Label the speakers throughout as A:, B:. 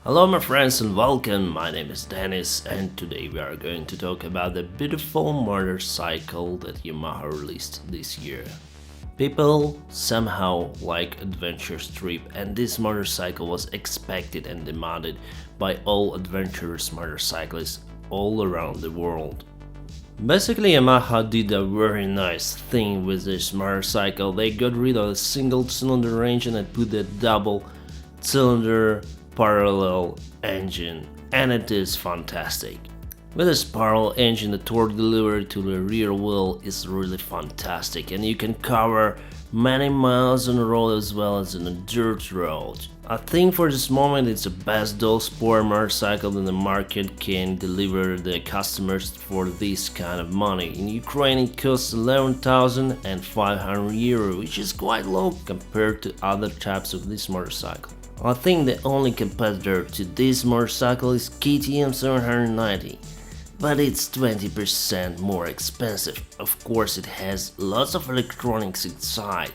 A: Hello my friends and welcome, my name is Dennis and today we are going to talk about the beautiful motorcycle that Yamaha released this year. People somehow like adventure trip and this motorcycle was expected and demanded by all adventurous motorcyclists all around the world. Basically Yamaha did a very nice thing with this motorcycle. They got rid of the single cylinder engine and put the double cylinder parallel engine, and it is fantastic. With this parallel engine, the torque delivery to the rear wheel is really fantastic and you can cover many miles on the road as well as on a dirt road. I think for this moment it's the best dual sport motorcycle in the market can deliver the customers for this kind of money. In Ukraine it costs 11,500 euro, which is quite low compared to other types of this motorcycle. I think the only competitor to this motorcycle is KTM790, but it's 20% more expensive. Of course it has lots of electronics inside.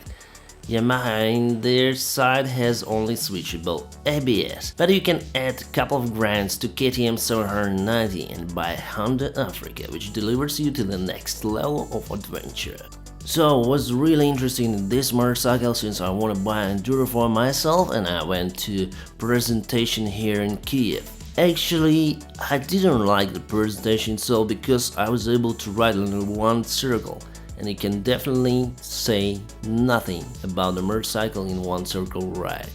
A: Yamaha in their side has only switchable ABS, but you can add a couple of grands to KTM790 and buy Honda Africa, which delivers you to the next level of adventure. So I was really interested in this motorcycle since I want to buy an Enduro for myself and I went to presentation here in Kiev. Actually, I didn't like the presentation so because I was able to ride in one circle and you can definitely say nothing about the motorcycle in one circle ride.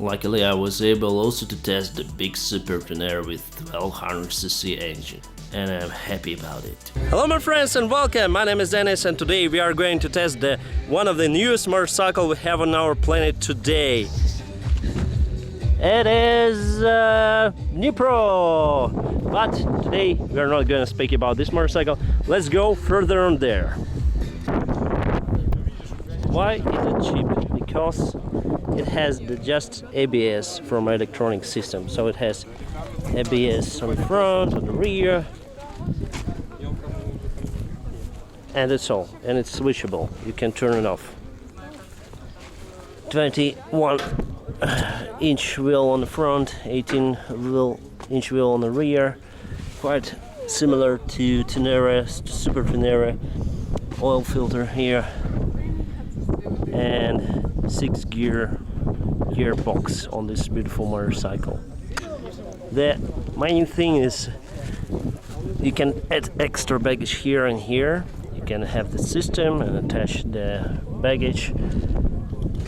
A: Luckily I was able also to test the big Super Tenere with 1200cc engine. And I'm happy about it. Hello my friends and welcome, my name is Dennis and today we are going to test one of the newest motorcycles we have on our planet today. It is Dnepr, but today we are not going to speak about this motorcycle. Let's go further on there. Why is it cheap? Because it has just ABS from electronic system, so it has ABS on the front, on the rear, and that's all, and it's switchable, you can turn it off. 21-inch wheel on the front, 18-inch wheel on the rear, quite similar to Tenere, Super Tenere. Oil filter here and 6-gearbox on this beautiful motorcycle. The main thing is you can add extra baggage here and here. You can have the system and attach the baggage.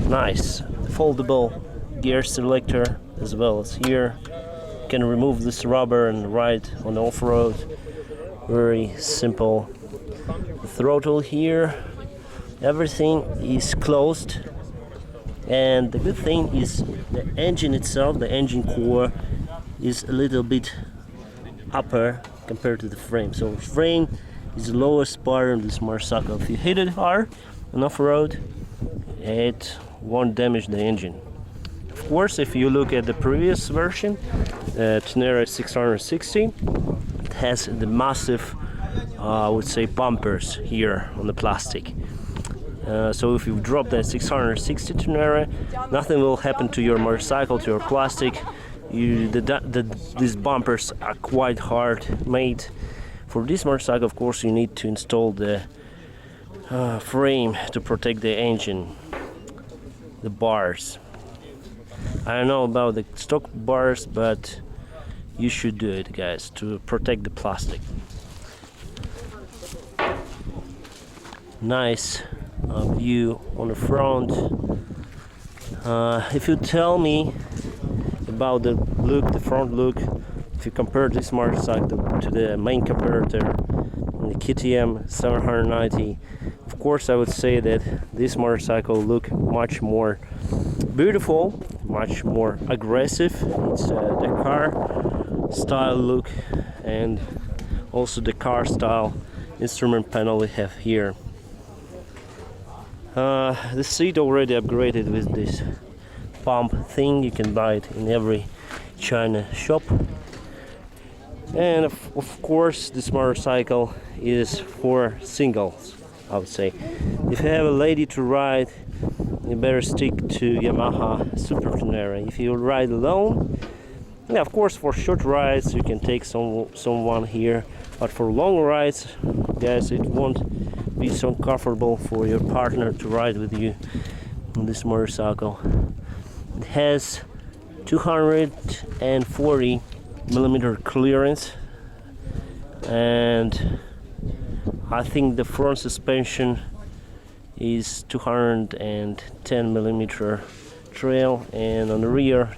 A: Nice foldable gear selector as well as here. You can remove this rubber and ride on off-road. Very simple. The throttle here. Everything is closed. And the good thing is the engine itself, the engine core, is a little bit upper compared to the frame. So the frame is the lowest part of this motorcycle. If you hit it hard on off-road, it won't damage the engine. Of course, if you look at the previous version, Tenere700, it has the massive, I would say, bumpers here on the plastic. So if you drop that 660 Tenere, nothing will happen to your motorcycle, to your plastic. These bumpers are quite hard made. For this motorcycle, of course, you need to install the frame to protect the engine, the bars. I don't know about the stock bars, but you should do it, guys, to protect the plastic. Nice view on the front. If you tell me about the look, the front look, if you compare this motorcycle to the main competitor, the KTM790, of course I would say that this motorcycle look much more beautiful, much more aggressive. It's the car style look and also the car style instrument panel we have here. The seat already upgraded with this pump thing. You can buy it in every China shop. And of course this motorcycle is for singles, I would say. If you have a lady to ride, you better stick to Yamaha Supertenere. If you ride alone, Yeah, of course, for short rides you can take someone here, but for long rides, guys, it won't be so comfortable for your partner to ride with you on this motorcycle. It has 240 millimeter clearance, and I think the front suspension is 210 millimeter trail, and on the rear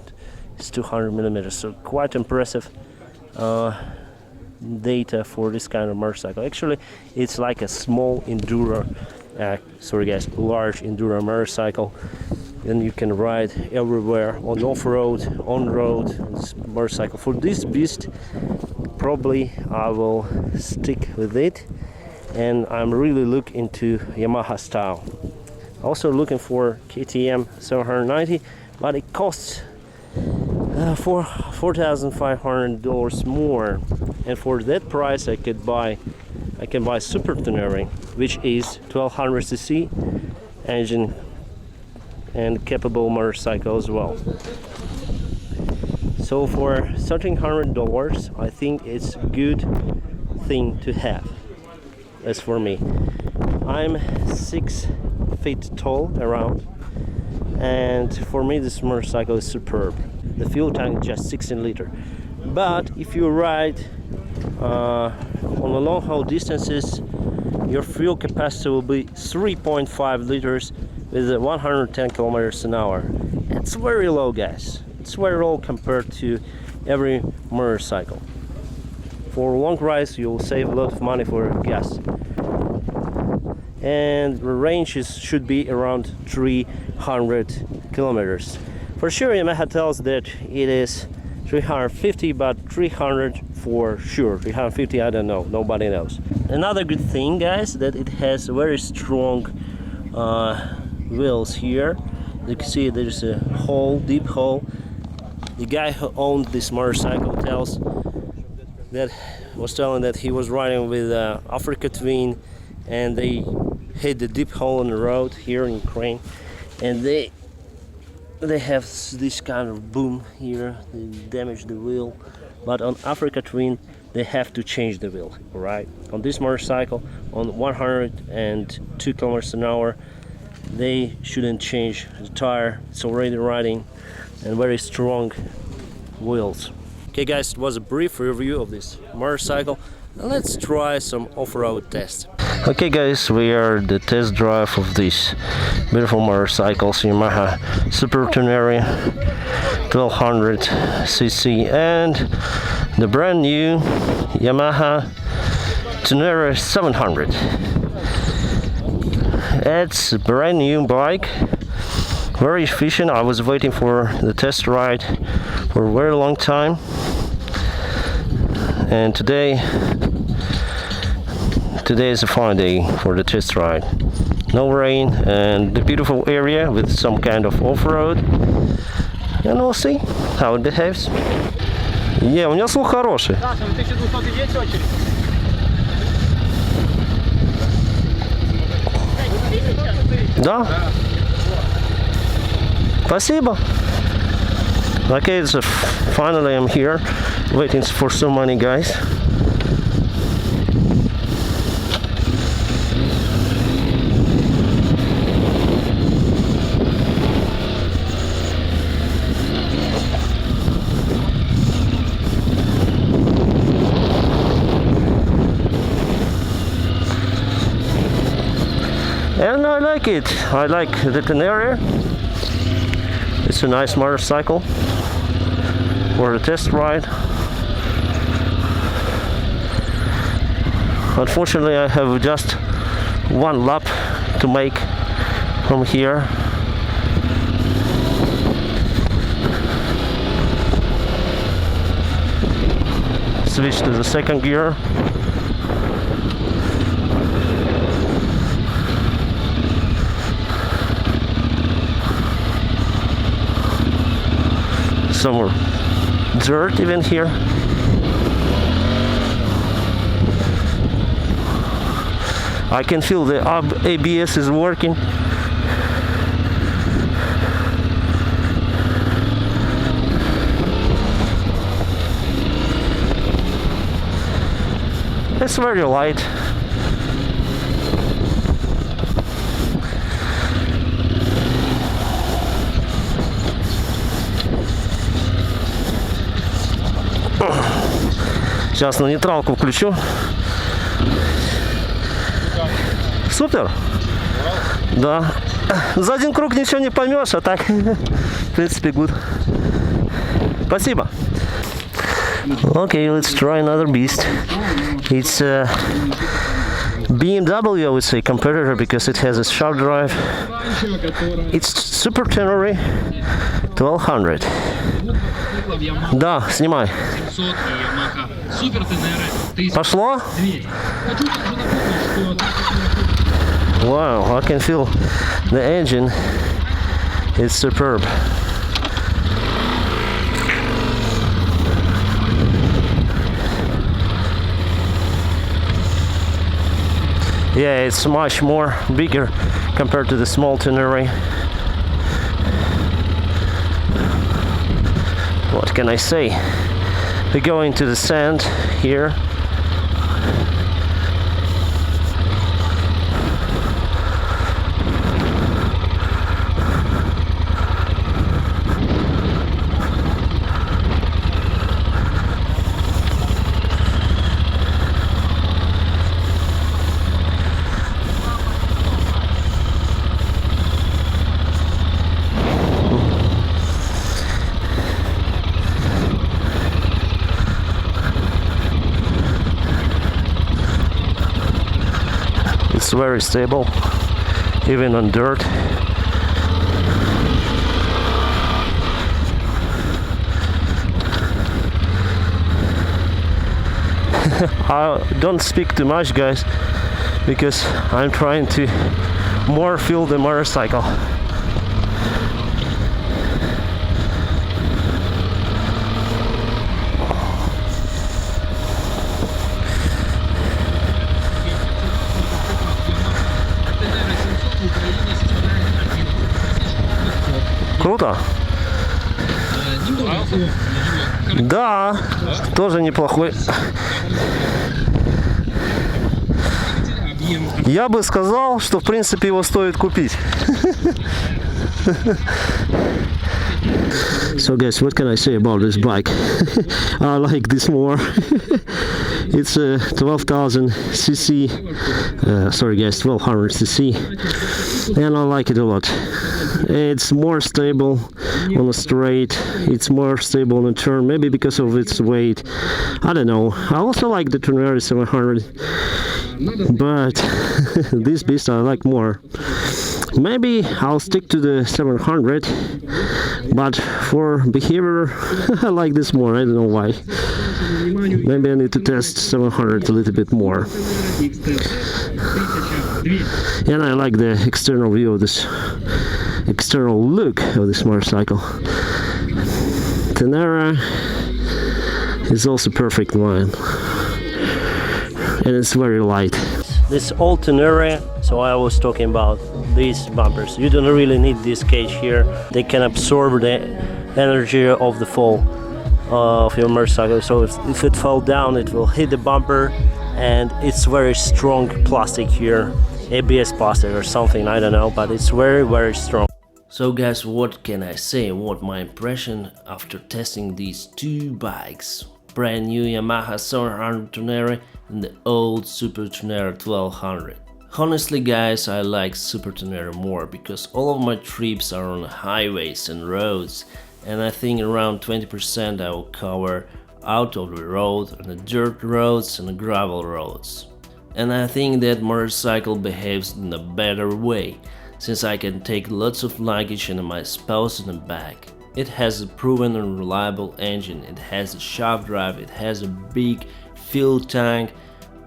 A: it's 200 millimeters. So quite impressive data for this kind of motorcycle. Actually, it's like a small enduro, large enduro motorcycle, and you can ride everywhere on off-road, on-road this motorcycle. For this beast, probably I will stick with it, and I'm really looking into Yamaha style. Also looking for KTM 790, but it costs $4,500 more, and for that price I can buy Super Tenere, which is 1200 cc engine and capable motorcycle as well. So for $1,300, I think it's a good thing to have. As for me, I'm 6 feet tall around, and for me this motorcycle is superb. The fuel tank is just 16 liter, but if you ride on the long haul distances, your fuel capacity will be 3.5 liters with 110 kilometers an hour. It's very low, guys. It's very low compared to every motorcycle. For long rides you will save a lot of money for gas, and the range should be around 300 kilometers. For sure, Yamaha tells that it is 350, but 300 for sure. 350, I don't know, nobody knows. Another good thing, guys, that it has very strong wheels here. You can see there's a hole, deep hole. The guy who owned this motorcycle was telling that he was riding with Africa Twin, and they hit the deep hole in the road here in Ukraine, and they have this kind of boom here. They damage the wheel, but on Africa Twin they have to change the wheel. Right, on this motorcycle on 102 kilometers an hour they shouldn't change the tire. It's already riding and very strong wheels. Okay guys, it was a brief review of this motorcycle. Now let's try some off-road tests. Okay guys, we are at the test drive of these beautiful motorcycles, Yamaha Supertenere 1200 cc and the brand new Yamaha Tenere700. It's a brand new bike, very efficient. I was waiting for the test ride for a very long time, and today is a fine day for the test ride. No rain and the beautiful area with some kind of off-road, and we'll see how it behaves. Yeah, у меня слух хороший. Да? Спасибо. Okay, so finally I'm here, waiting for so many guys. And I like it. I like the Tenere. It's a nice motorcycle for a test ride. Unfortunately, I have just one lap to make from here. Switch to the second gear. Some more dirt even here. I can feel the ABS is working.
B: It's very light. Сейчас на нейтралку включу. Супер. Да. За один круг ничего не поймешь, а так, в принципе, good. Спасибо. Okay, let's try another beast. It's a BMW, I would say, competitor because it has a sharp drive. It's Super Tenere 1200. Да, снимай. Пошло? Wow, I can feel the engine. It's superb. Yeah, it's much more bigger compared to the small Tenere. What can I say? We go into the sand here. It's very stable, even on dirt. I don't speak too much, guys, because I'm trying to more feel the motorcycle. Круто? Да, тоже неплохой. Я бы сказал, что в принципе его стоит купить. So guys, what can I say about this bike? I like this more. It's a 12,000 cc, sorry guys, 1200 cc, and I like it a lot. It's more stable on a straight, it's more stable on a turn, maybe because of its weight, I don't know. I also like the Tenere700, but this beast I like more. Maybe I'll stick to the 700, but for behavior I like this more, I don't know why. Maybe I need to test 700 a little bit more. And I like the external view of this, external look of this motorcycle. Tenere is also perfect line, and it's very light. This old Tenere, so I was talking about these bumpers. You don't really need this cage here. They can absorb the energy of the fall of your motorcycle. So if it fall down, it will hit the bumper, and it's very strong plastic here, ABS plastic or something, I don't know, but it's very strong. So guys, what can I say? What my impression after testing these two bikes? Brand new Yamaha 700 Tenere and the old Super Tenere 1200. Honestly guys, I like Super Tenere more because all of my trips are on highways and roads, and I think around 20% I will cover out of the road on the dirt roads and the gravel roads. And I think that motorcycle behaves in a better way, since I can take lots of luggage and my spouse in the back. It has a proven and reliable engine, it has a sharp drive, it has a big fuel tank,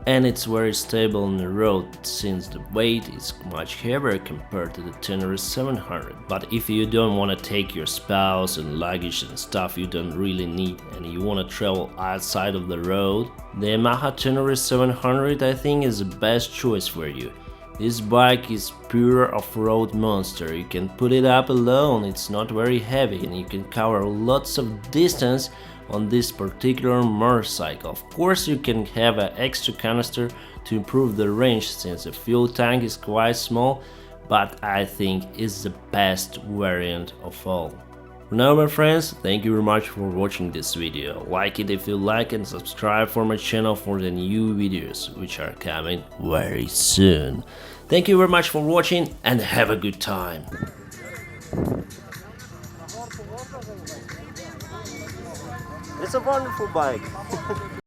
B: and it's very stable on the road since the weight is much heavier compared to the Tenere700. But if you don't want to take your spouse and luggage and stuff you don't really need and you want to travel outside of the road, the Yamaha Tenere700 I think is the best choice for you. This bike is pure off-road monster. You can put it up alone, it's not very heavy, and you can cover lots of distance
A: on this particular motorcycle. Of course, you can have an extra canister to improve the range since the fuel tank is quite small, but I think it's the best variant of all. For now, my friends, thank you very much for watching this video. Like it if you like and subscribe for my channel for the new videos, which are coming very soon. Thank you very much for watching and have a good time.
B: It's a wonderful bike.